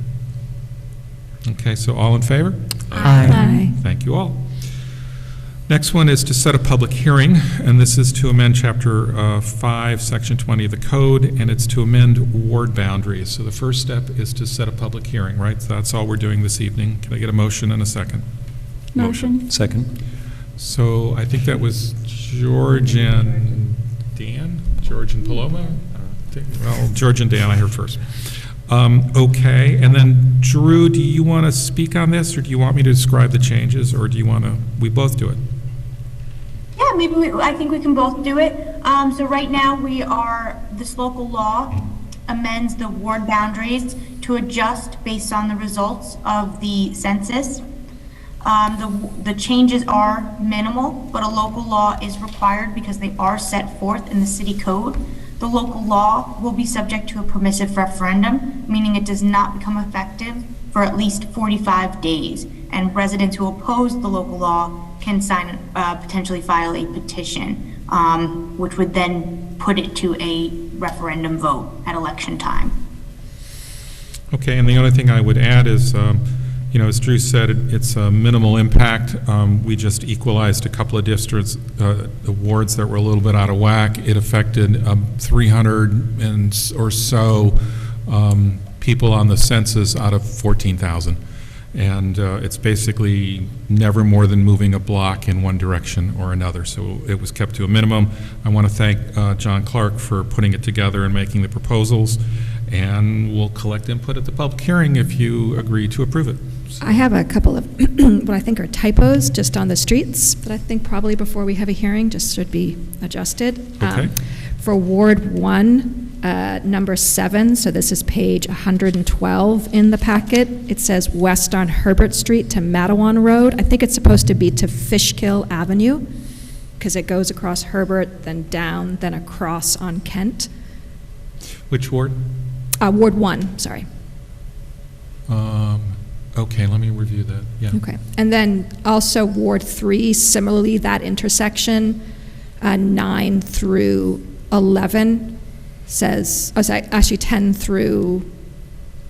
Okay, so all in favor? Aye. Thank you all. Next one is to set a public hearing, and this is to amend Chapter 5, Section 20 of the Code, and it's to amend ward boundaries. So the first step is to set a public hearing, right? So that's all we're doing this evening. Can I get a motion and a second? Motion. Second. So I think that was George and Dan? George and Paloma? Well, George and Dan, I heard first. Okay, and then Drew, do you want to speak on this, or do you want me to describe the changes, or do you want to, we both do it? Yeah, I think we can both do it. So right now this local law amends the ward boundaries to adjust based on the results of the census. The changes are minimal, but a local law is required because they are set forth in the city code. The local law will be subject to a permissive referendum, meaning it does not become effective for at least 45 days. And residents who oppose the local law can potentially file a petition, which would then put it to a referendum vote at election time. Okay, and the only thing I would add is, as Drew said, it's a minimal impact. We just equalized a couple of districts, the wards that were a little bit out of whack. It affected 300 or so people on the census out of 14,000. And it's basically never more than moving a block in one direction or another. So it was kept to a minimum. I want to thank John Clark for putting it together and making the proposals. And we'll collect input at the public hearing if you agree to approve it. I have a couple of what I think are typos just on the streets that I think probably before we have a hearing just should be adjusted. Okay. For Ward 1, number 7, so this is page 112 in the packet, it says west on Herbert Street to Matawan Road. I think it's supposed to be to Fishkill Avenue because it goes across Herbert, then down, then across on Kent. Which ward? Ward 1, sorry. Okay, let me review that. Yeah. Okay. And then also Ward 3, similarly, that intersection, 9 through 11 says, actually 10 through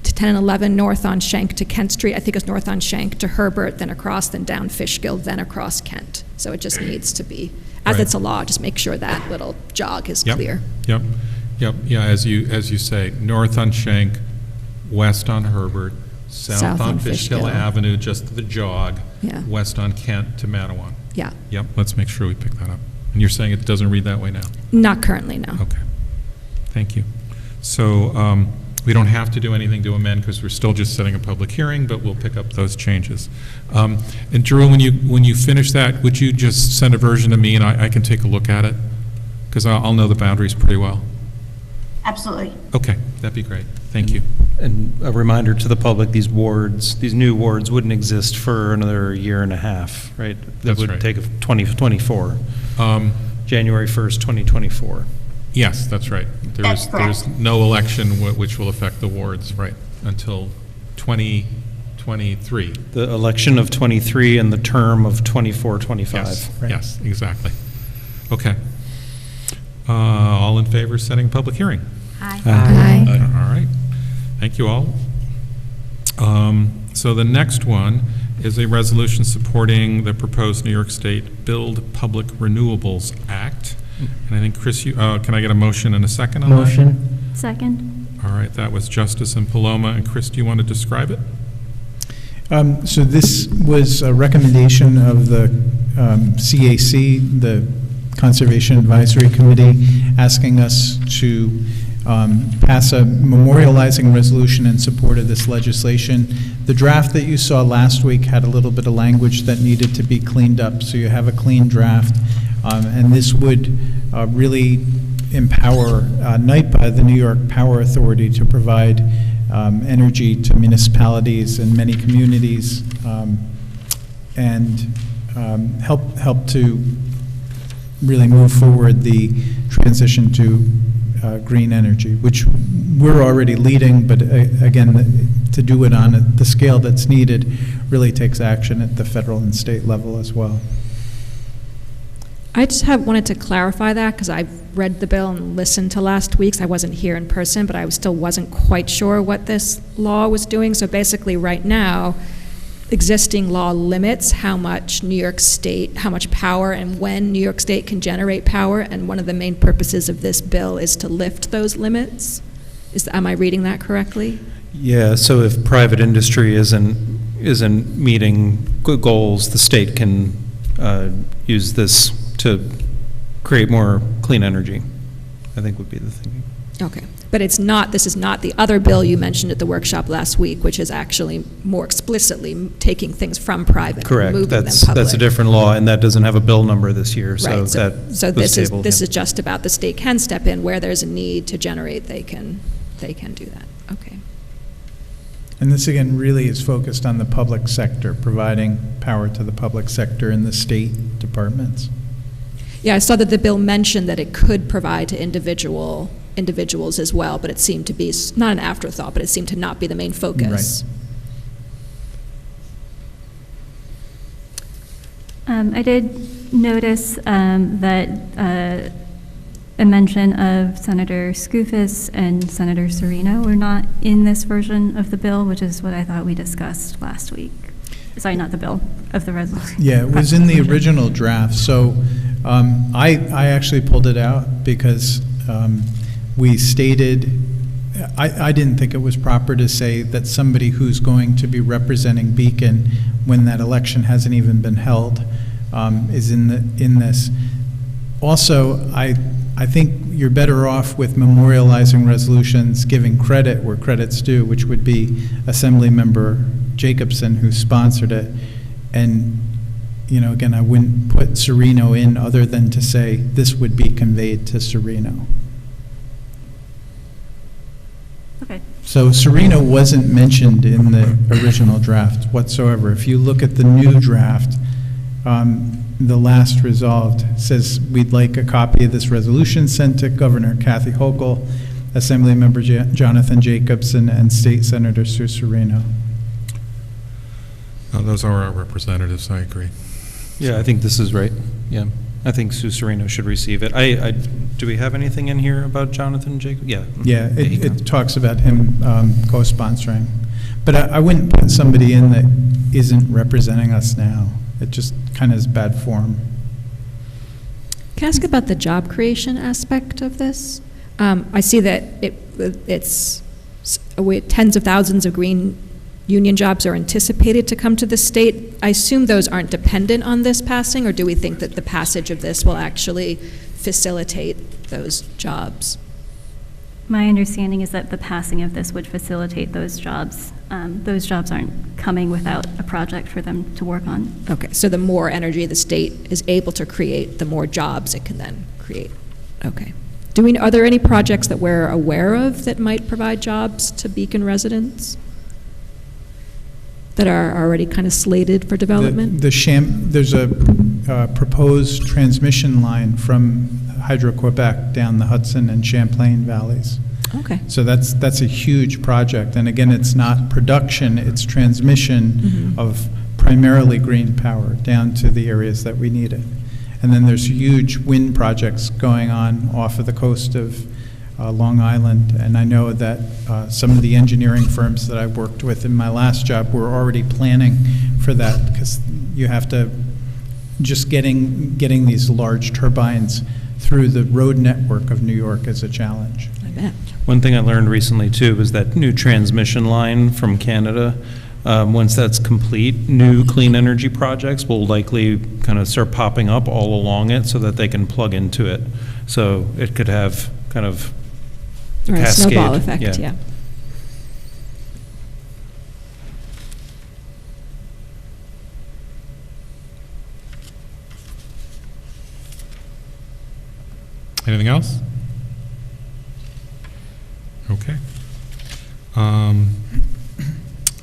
to 10 and 11 north on Shank to Kent Street. I think it's north on Shank to Herbert, then across, then down Fishkill, then across Kent. So it just needs to be, as it's a law, just make sure that little jog is clear. Yep. Yeah, as you say, north on Shank, west on Herbert, south on Fishkill Avenue, just the jog, west on Kent to Matawan. Yeah. Yep, let's make sure we pick that up. And you're saying it doesn't read that way now? Not currently, no. Okay. Thank you. So we don't have to do anything to amend because we're still just setting a public hearing, but we'll pick up those changes. And Drew, when you finish that, would you just send a version to me and I can take a look at it? Because I'll know the boundaries pretty well. Absolutely. Okay, that'd be great. Thank you. And a reminder to the public, these new wards wouldn't exist for another year and a half, right? That would take 2024. January 1st, 2024. Yes, that's right. There's no election which will affect the wards, right, until 2023. The election of 23 and the term of 24-25. Yes, yes, exactly. Okay. All in favor of setting a public hearing? Aye. Aye. All right. Thank you all. So the next one is a resolution supporting the proposed New York State Build Public Renewables Act. And I think, Chris, can I get a motion and a second on that? Motion. Second. All right, that was Justice and Paloma. And Chris, do you want to describe it? So this was a recommendation of the CAC, the Conservation Advisory Committee, asking us to pass a memorializing resolution in support of this legislation. The draft that you saw last week had a little bit of language that needed to be cleaned up, so you have a clean draft. And this would really empower NYPA, the New York Power Authority, to provide energy to municipalities and many communities, and help to really move forward the transition to green energy, which we're already leading, but again, to do it on the scale that's needed really takes action at the federal and state level as well. I just wanted to clarify that because I read the bill and listened to last week's. I wasn't here in person, but I still wasn't quite sure what this law was doing. So basically right now, existing law limits how much New York State, how much power and when New York State can generate power, and one of the main purposes of this bill is to lift those limits. Am I reading that correctly? Yeah, so if private industry isn't meeting goals, the state can use this to create more clean energy, I think would be the thinking. Okay. But it's not, this is not the other bill you mentioned at the workshop last week, which is actually more explicitly taking things from private Correct. and moving them public. That's a different law, and that doesn't have a bill number this year, so Right. that So was this tabled, is yeah. just about the state can step in where there's a need to generate, they can do that. Okay. And this, again, really is focused on the public sector, providing power to the public sector in the state departments. Yeah, I saw that the bill mentioned that it could provide to individuals as well, but it seemed to be, not an afterthought, but it seemed to not be the main focus. I did notice that a mention of Senator Skoufis and Senator Serino were not in this version of the bill, which is what I thought we discussed last week. Sorry, not the bill, of the resolution. Yeah, it was in the original draft, so I actually pulled it out because we stated, I didn't think it was proper to say that somebody who's going to be representing Beacon when that election hasn't even been held is in this. Also, I think you're better off with memorializing resolutions, giving credit where credit's due, which would be Assemblymember Jacobson, who sponsored it. And, you know, again, I wouldn't put Serino in other than to say this would be conveyed to Serino. Okay. So Serino wasn't mentioned in the original draft whatsoever. If you look at the new draft, the last resolved says we'd like a copy of this resolution sent to Governor Kathy Hochul, Assemblymember Jonathan Jacobson, and State Senator Sue Serino. Those are our representatives, I agree. Yeah, I think this is right. Yeah, I think Sue Serino should receive it. Do we have anything in here about Jonathan Jacob? Yeah. Yeah, it talks about him co-sponsoring. But I wouldn't put somebody in that isn't representing us now. It just kind of is bad form. Can I ask about the job creation aspect of this? I see that it's tens of thousands of green union jobs are anticipated to come to the state. I assume those aren't dependent on this passing, or do we think that the passage of this will actually facilitate those jobs? My understanding is that the passing of this would facilitate those jobs. Those jobs aren't coming without a project for them to work on. Okay, so the more energy the state is able to create, the more jobs it can then create. Okay. Are there any projects that we're aware of that might provide jobs to Beacon residents that are already kind of slated for development? There's a proposed transmission line from Hydro-Quebec down the Hudson and Champlain valleys. Okay. So that's a huge project. And again, it's not production, it's transmission of primarily green power down to the areas that we need it. And then there's huge wind projects going on off of the coast of Long Island. And I know that some of the engineering firms that I worked with in my last job were already planning for that, because you have to, just getting these large turbines through the road network of New York is a challenge. I bet. One thing I learned recently, too, was that new transmission line from Canada Once that's complete, new clean energy projects will likely kind of start popping up all along it so that they can plug into it. So it could have kind of a Or a cascade. snowball effect, yeah. Anything else? Okay.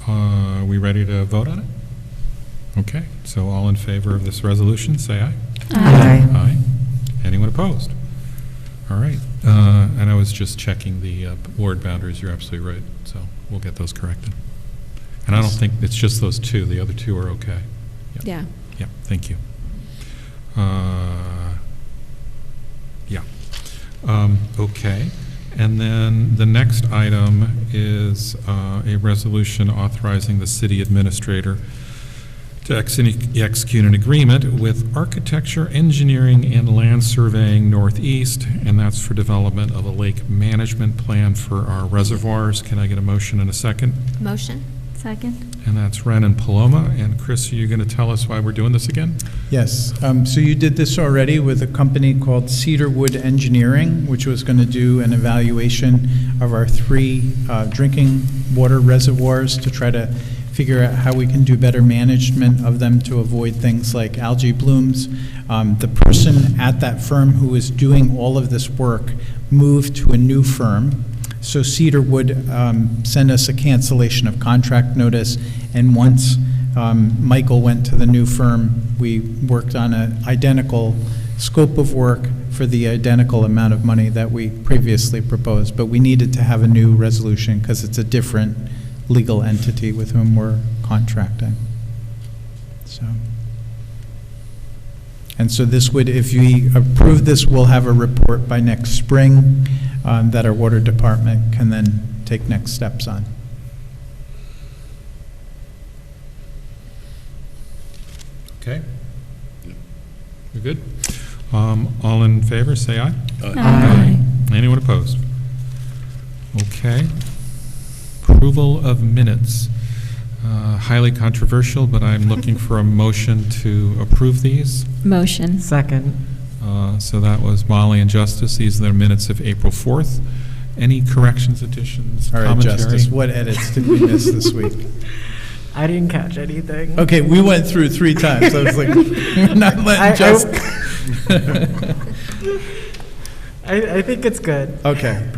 Are we ready to vote on it? Okay, so all in favor of this resolution, say aye. Aye. Aye. Anyone opposed? All right, and I was just checking the ward boundaries, you're absolutely right, so we'll get those corrected. And I don't think, it's just those two, the other two are okay. Yep. Yeah. Yeah, thank you. Yeah. Okay. And then the next item is a resolution authorizing the city administrator to execute an agreement with Architecture, Engineering, and Land Surveying Northeast, and that's for development of a lake management plan for our reservoirs. Can I get a motion and a second? Motion. Second. And that's Ren and Paloma. And Chris, are you going to tell us why we're doing this again? Yes, so you did this already with a company called Cedarwood Engineering, which was going to do an evaluation of our 3 drinking water reservoirs to try to figure out how we can do better management of them to avoid things like algae blooms. The person at that firm who was doing all of this work moved to a new firm. So Cedarwood sent us a cancellation of contract notice, and once Michael went to the new firm, we worked on an identical scope of work for the identical amount of money that we previously proposed, but we needed to have a new resolution because it's a different legal entity with whom we're contracting. And so this would, if we approve this, we'll have a report by next spring that our water department can then take next steps on. Okay. We're good? All in favor, say aye. Aye. Anyone opposed? Okay. Approval of minutes. Highly controversial, but I'm looking for a motion to approve these. Motion. Second. So that was Molly and Justice. These are the minutes of April 4th. Any corrections, additions, All right, commentary? Justice, what edits did we miss this week? I didn't catch anything. Okay, we went through 3 times. I was like, we're not letting Justice. I think it's good. Okay.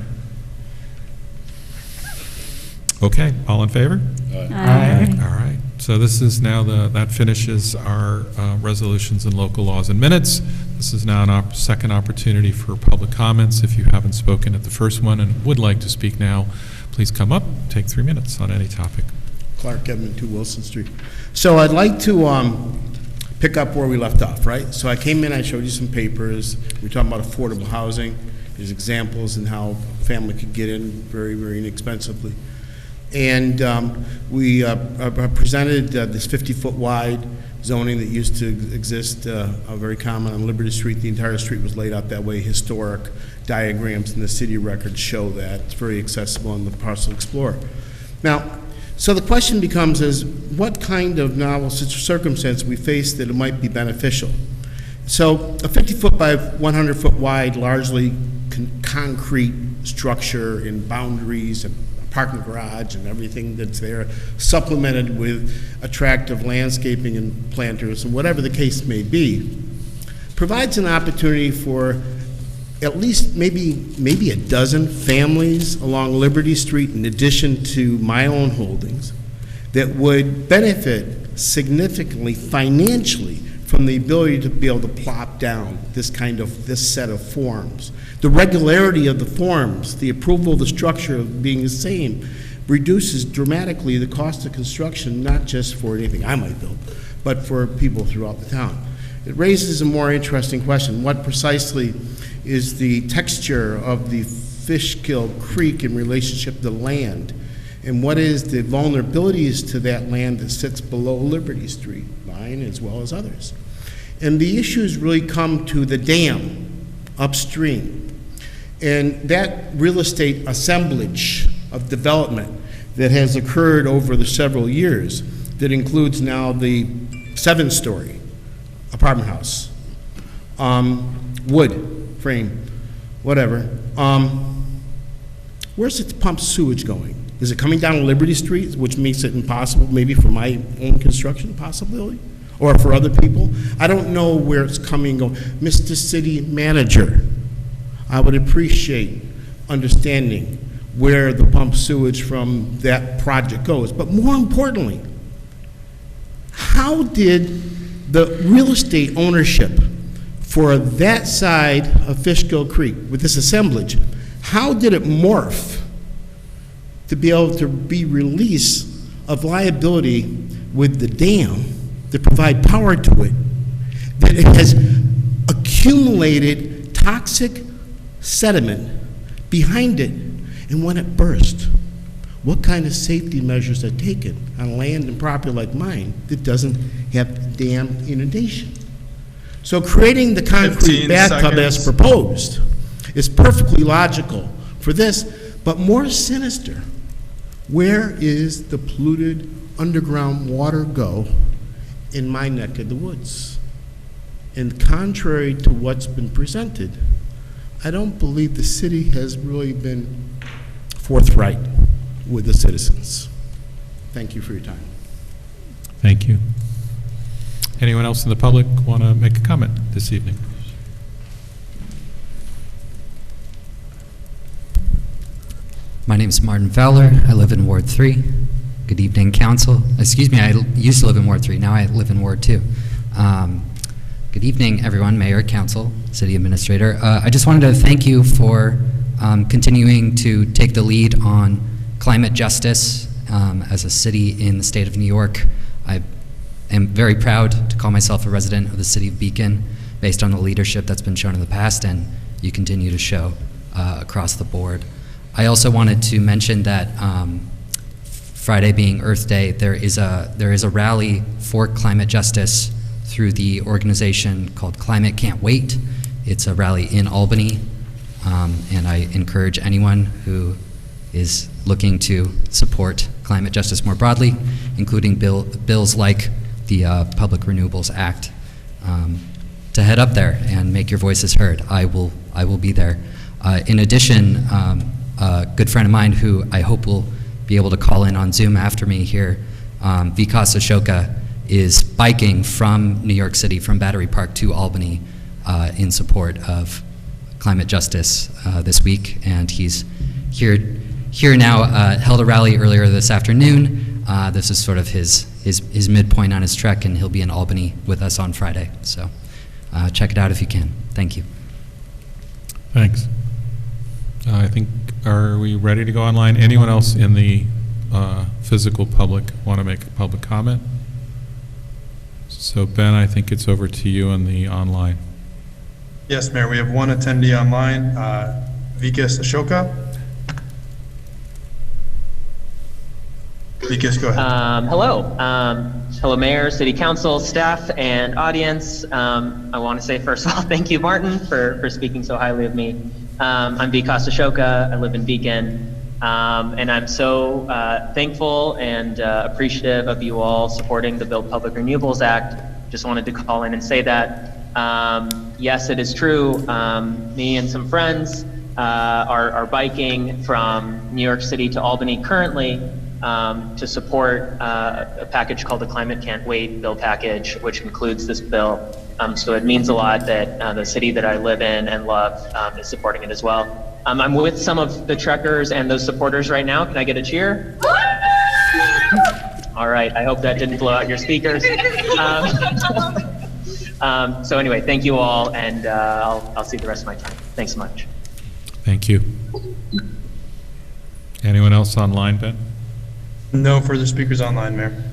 Okay, all in favor? Aye. All right, so this is now that finishes our resolutions and local laws and minutes. This is now an second opportunity for public comments. If you haven't spoken at the first one and would like to speak now, please come up, take 3 minutes on any topic. Clark Edmond, 2 Wilson Street. So I'd like to pick up where we left off, right? So I came in, I showed you some papers. We were talking about affordable housing. There's examples and how a family could get in very, very inexpensively. And we presented this 50-foot wide zoning that used to exist, very common on Liberty Street. The entire street was laid out that way. Historic diagrams in the city records show that. It's very accessible on the Parcel Explorer. Now, so the question becomes is, what kind of novel circumstance we face that it might be beneficial? So a 50-foot by 100-foot wide, largely concrete structure in boundaries and parking garage and everything that's there, supplemented with attractive landscaping and planters and whatever the case may be, provides an opportunity for at least maybe a dozen families along Liberty Street, in addition to my own holdings, that would benefit significantly financially from the ability to be able to plop down this set of forms. The regularity of the forms, the approval of the structure being the same, reduces dramatically the cost of construction, not just for anything I might build, but for people throughout the town. It raises a more interesting question. What precisely is the texture of the Fishkill Creek in relationship to the land? And what is the vulnerabilities to that land that sits below Liberty Street, mine as well as others? And the issues really come to the dam upstream. And that real estate assemblage of development that has occurred over the several years that includes now the 7-story apartment house. Wood frame, whatever. Where's the pumped sewage going? Is it coming down Liberty Street, which makes it impossible, maybe for my own construction possibility, or for other people? I don't know where it's coming and going. Mr. City Manager, I would appreciate understanding where the pumped sewage from that project goes. But more importantly, how did the real estate ownership for that side of Fishkill Creek, with this assemblage, how did it morph to be able to be released of liability with the dam to provide power to it, that it has accumulated toxic sediment behind it, and when it burst, what kind of safety measures are taken on land and property like mine that doesn't have dam inundation? So creating the concrete bathtub as proposed is perfectly logical for this, but more sinister. Where is the polluted underground water go in my neck of the woods? And contrary to what's been presented, I don't believe the city has really been forthright with the citizens. Thank you for your time. Thank you. Anyone else in the public want to make a comment this evening? My name is Martin Fowler. I live in Ward 3. Good evening, Council. Excuse me, I used to live in Ward 3. Now I live in Ward 2. Good evening, everyone, Mayor, Council, City Administrator. I just wanted to thank you for continuing to take the lead on climate justice as a city in the state of New York. I am very proud to call myself a resident of the city of Beacon based on the leadership that's been shown in the past and you continue to show across the board. I also wanted to mention that Friday being Earth Day, there is a rally for climate justice through the organization called Climate Can't Wait. It's a rally in Albany, and I encourage anyone who is looking to support climate justice more broadly, including bills like the Public Renewables Act, to head up there and make your voices heard. I will be there. In addition, a good friend of mine who I hope will be able to call in on Zoom after me here, Vikas Ashoka, is biking from New York City, from Battery Park to Albany in support of climate justice this week. And he's here now, held a rally earlier this afternoon. This is sort of his midpoint on his trek, and he'll be in Albany with us on Friday. So check it out if you can. Thank you. Thanks. I think, are we ready to go online? Anyone else in the physical public want to make a public comment? So Ben, I think it's over to you on the online. Yes, Mayor, we have one attendee online, Vikas Ashoka. Vikas, go ahead. Hello. Hello, Mayor, City Council, staff, and audience. I want to say, first of all, thank you, Martin, for speaking so highly of me. I'm Vikas Ashoka. I live in Beacon. And I'm so thankful and appreciative of you all supporting the Build Public Renewables Act. Just wanted to call in and say that, yes, it is true. Me and some friends are biking from New York City to Albany currently to support a package called the Climate Can't Wait bill package, which includes this bill. So it means a lot that the city that I live in and love is supporting it as well. I'm with some of the trekkers and those supporters right now. Can I get a cheer? All right, I hope that didn't blow out your speakers. So anyway, thank you all, and I'll see the rest of my time. Thanks so much. Thank you. Anyone else online, Ben? No further speakers online, Mayor.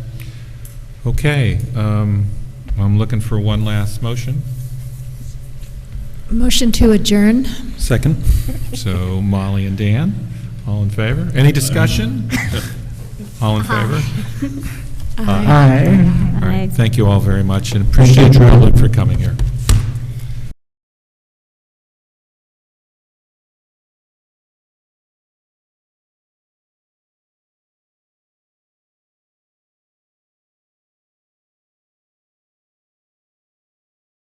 Okay, I'm looking for one last motion. Motion to adjourn. Second. So Molly and Dan, all in favor? Any discussion? All in favor? Aye. All right. Thank you all very much, and appreciate you all for coming here.